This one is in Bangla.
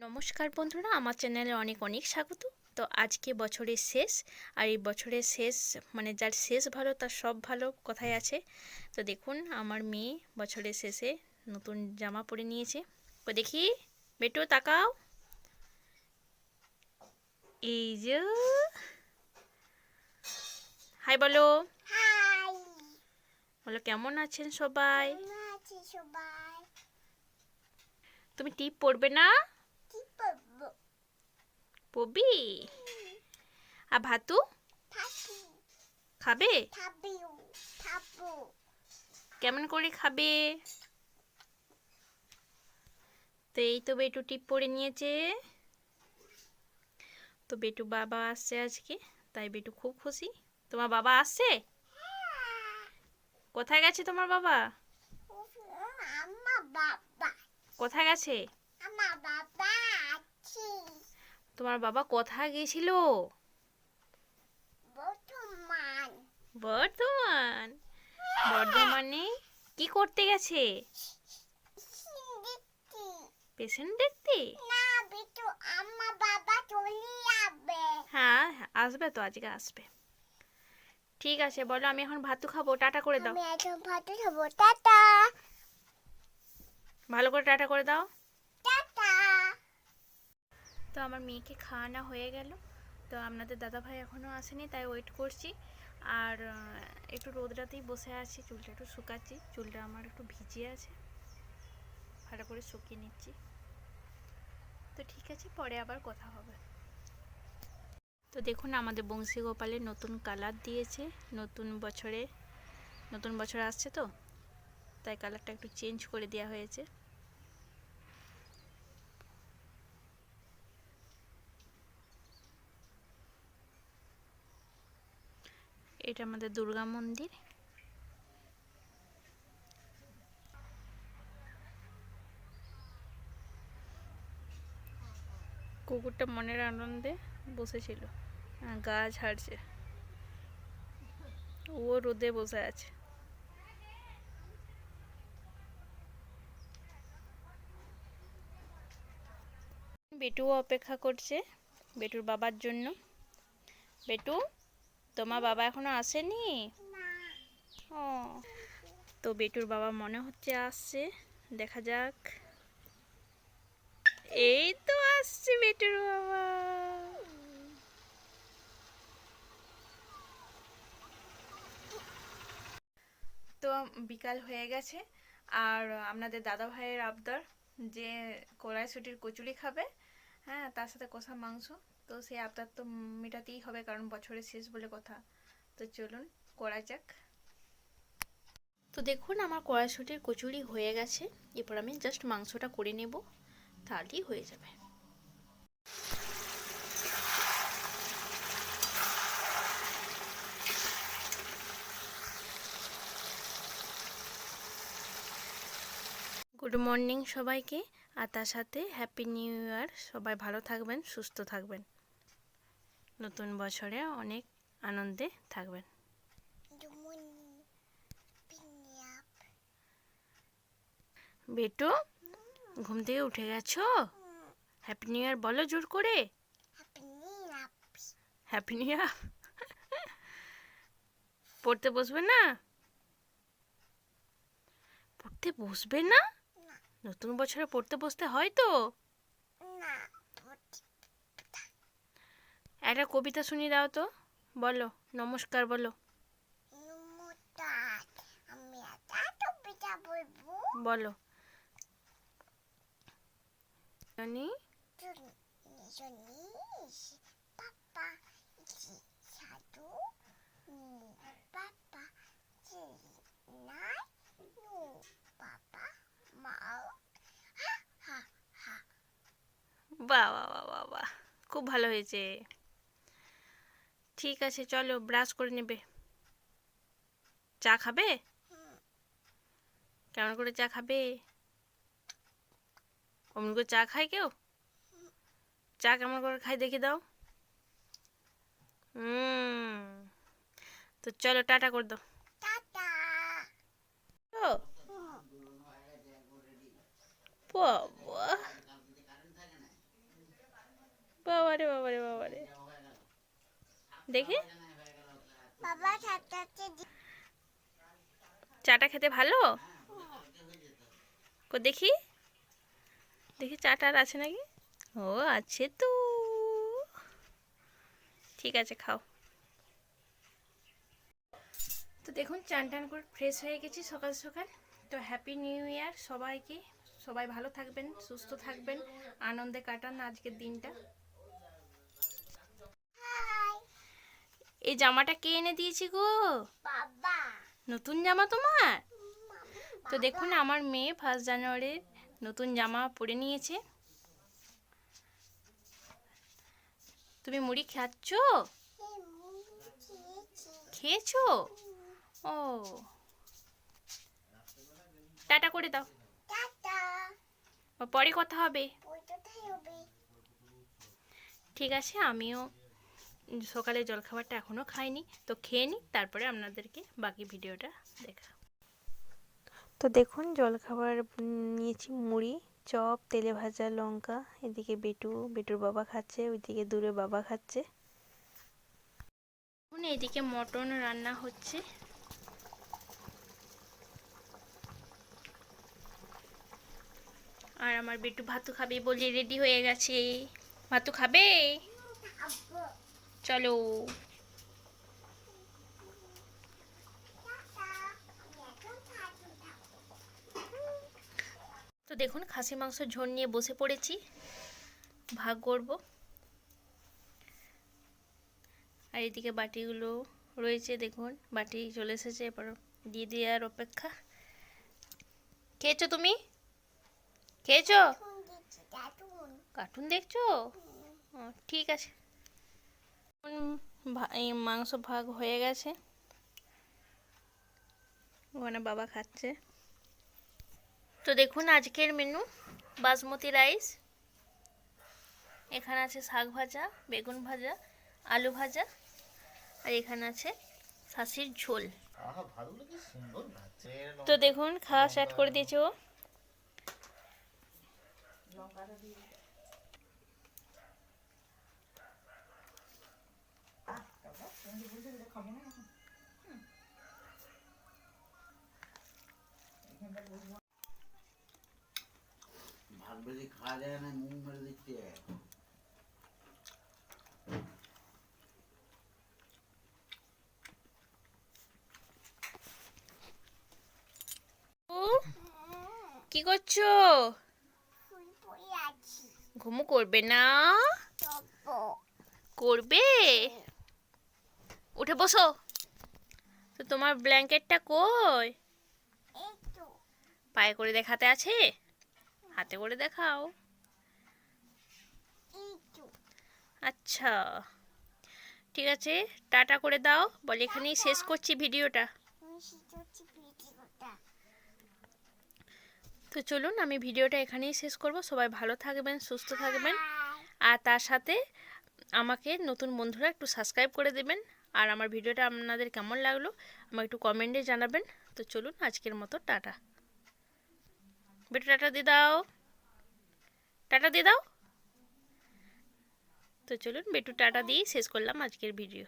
নমস্কার বন্ধুরা, আমার চ্যানেলে অনেক অনেক স্বাগত। তো আজকে বছরের শেষ, আর এই বছরের শেষ মানে যার শেষ ভালো তার সব ভালো কথায় আছে। তো দেখুন আমার মেয়ে বছরের শেষে নতুন জামা পরে নিয়েছে। ও দেখি, বেটু তাকাও, এই যে হাই বলো। হাই, বলো কেমন আছেন সবাই। কেমন আছি সবাই? তুমি টিপ পরবে না? কি করবো? পরবি। আর ভাতু থাকি, খাবে? খাবিও, খাবো। কেমন করে খাবে? তো এই তো বেটু টিপ পরে নিয়েছে। তো বেটু বাবা আসছে আজকে, তাই বেটু খুব খুশি। তোমার বাবা আসছে? কোথায় গেছে তোমার বাবা? আমার বাবা, কোথায় গেছে? আমার বাবা আছে তোমার বাবা কোথায় গেছিল? বর্তমান বর্ধমান। বর্ধমানে কি করতে গেছে? দেখতে। পেশেন্ট দেখতে? না বিটু, আমার বাবা চলে যাবে। হ্যাঁ হ্যাঁ, আসবে তো, আজকে আসবে। ঠিক আছে, বলো আমি এখন ভাতু খাবো, টাটা করে দাও। আমি এখন ভাত খাবো। টাটা ভালো করে টাটা করে দাও। টাটা। তো আমার মেয়েকে খাওয়ানো হয়ে গেল। তো আপনাদের দাদাভাই এখনও আসেনি, তাই ওয়েট করছি। আর একটু রোদরাতেই বসে আছি, চুলটা একটু শুকাচ্ছি। চুলটা আমার একটু ভিজে আছে, ভালো করে শুকিয়ে নিচ্ছি। তো ঠিক আছে, পরে আবার কথা হবে। তো দেখুন আমাদের বংশী গোপালের নতুন কালার দিয়েছে। নতুন বছর আসছে, তো তাই কালারটা একটু চেঞ্জ করে দেওয়া হয়েছে। এটা আমাদের দুর্গা মন্দির। কুকুরটা মনের আনন্দে বসেছিল, গা ঝাড়ছে। ও রোদে বসে আছে। বেটুও অপেক্ষা করছে বেটুর বাবার জন্য। বেটু, তোমার বাবা এখনো আসেনি? ও, তো বেটুর বাবা মনে হচ্ছে আসছে, দেখা যাক। এই তো আসছে বেটুর বাবা। তো বিকাল হয়ে গেছে, আর আপনাদের দাদা ভাইয়ের আবদার যে কড়াইশুঁটির কচুরি খাবে, হ্যাঁ, তার সাথে কষা মাংস। তো সেই আবদার তো মেটাতেই হবে, কারণ বছরের শেষ বলে কথা। তো চলুন করা যাক। তো দেখুন আমার কড়াইশুঁটির কচুরি হয়ে গেছে। এরপর আমি জাস্ট মাংসটা করে নেব, তাহলেই হয়ে যাবে। গুড মর্নিং সবাইকে, আর তার সাথে হ্যাপি নিউ ইয়ার। সবাই ভালো থাকবেন, সুস্থ থাকবেন, নতুন বছরে অনেক আনন্দে থাকবেন। বেটু, ঘুম থেকে উঠে গেছো? হ্যাপি নিউ ইয়ার বলো জোর করে। Happy new year. পড়তে বসবে না? পড়তে বসবে না? নতুন বছরে পড়তে বসতে হয় তো। একটা কবিতা শুনিয়ে দাও তো, বলো, নমস্কার বলো। আমি একটা কবিতা বলবো। বলো। জনি পাপা সাধু পাপা নাই পাপা মা। বাহ বাহ বাহ বাহ বাহ, খুব ভালো হয়েছে। ঠিক আছে, চলো ব্রাশ করে নেবে। চা খাবে? কেমন করে চা খাবে? অমনি করে চা খায় কেউ? চা কেমন করে খাই দেখে দাও। তো চলো টাটা করে দাও। টাটা। ও বাবা, বাবারে বাবারে বাবারে, দেখি বাবা ছাতাতে চাটা খেতে ভালো। কো দেখি, দেখি চাটা আর আছে নাকি। ও আছে তো, ঠিক আছে খাও। তো দেখুন চান টান করে ফ্রেশ হয়ে গেছি সকাল সকাল। তো হ্যাপি নিউ ইয়ার সবাইকে। সবাই ভালো থাকবেন, সুস্থ থাকবেন, আনন্দে কাটান আজকের দিনটা। হাই এই জামাটা কে এনে দিয়েছি গো? বাবা নতুন জামা তোমার? মাম্মি তো দেখুন আমার মেয়ে 1 জানুয়ারির নতুন জামা পরে নিয়েছে। তুমি মুড়ি খাচ্ছ? খেয়েছো? ও, টাটা করে দাও, টাটা পরে কথা হবে। কোথায় হবে ঠিক আছে, আমিও সকালে জলখাবারটা এখনও খাইনি, তো খেয়ে নিই, তারপরে আপনাদেরকে বাকি ভিডিওটা দেখা। তো দেখুন জলখাবার নিয়েছি মুড়ি, চপ, তেলে ভাজা, লঙ্কা। এদিকে বেটুর বাবা খাচ্ছে, ওইদিকে দূরে বাবা খাচ্ছে। দেখুন এদিকে মটন রান্না হচ্ছে। আর আমার বেটু ভাতু খাবে বলে রেডি হয়ে গেছে। ভাতু খাবে? আব্বু চলো। টাটা আমি এখন খাবো তো দেখুন খাসি মাংস ঝোল নিয়ে বসে পড়েছি, ভাগ করব। আর এদিকে বাটিগুলো রয়েছে, দেখুন বাটি চলে এসেছে, এবার দিয়ে দেওয়ার অপেক্ষা। খেয়েছো তুমি? খেয়েছো? দাদুন কার্টুন দেখছো? ও, ঠিক আছে। এই মাংস ভাগ হয়ে গেছে, ওখানে বাবা খাচ্ছে। তো দেখুন আজকের মেনু বাসমতি রাইস, এখানে আছে শাক ভাজা, বেগুন ভাজা, আলু ভাজা, আর এখানে আছে খাসির ঝোল। তো দেখুন খাওয়া স্টার্ট করে দিয়েছে ও। ভাত বেশি খাওয়া যায় না, মুখ মেরে দিচ্ছে। ও, কি করছো? ফুল পড়ে আছি ঘুমু করবে না? তবু করবে, উঠে বসো। তো তোমার ব্ল্যাঙ্কেটটা কই? এই তো পায়ে করে দেখাতে আছে? হাতে করে দেখাও। এই তো আচ্ছা ঠিক আছে, টাটা করে দাও, বলে এখানেই শেষ করছি ভিডিওটা। মিশি চলছি ভিডিওটা তো চলুন আমি ভিডিওটা এখানেই শেষ করব। সবাই ভালো থাকবেন, সুস্থ থাকবেন, হাই আর তার সাথে আমাকে নতুন বন্ধুরা একটু সাবস্ক্রাইব করে দেবেন। আর আমার ভিডিওটা আপনাদের কেমন লাগলো আমাকে একটু কমেন্টে জানাবেন। তো চলুন আজকের মতো টাটা। বেটু টাটা দিয়ে দাও, টাটা দিয়ে দাও। তো চলুন বেটু টাটা দিয়েই শেষ করলাম আজকের ভিডিও।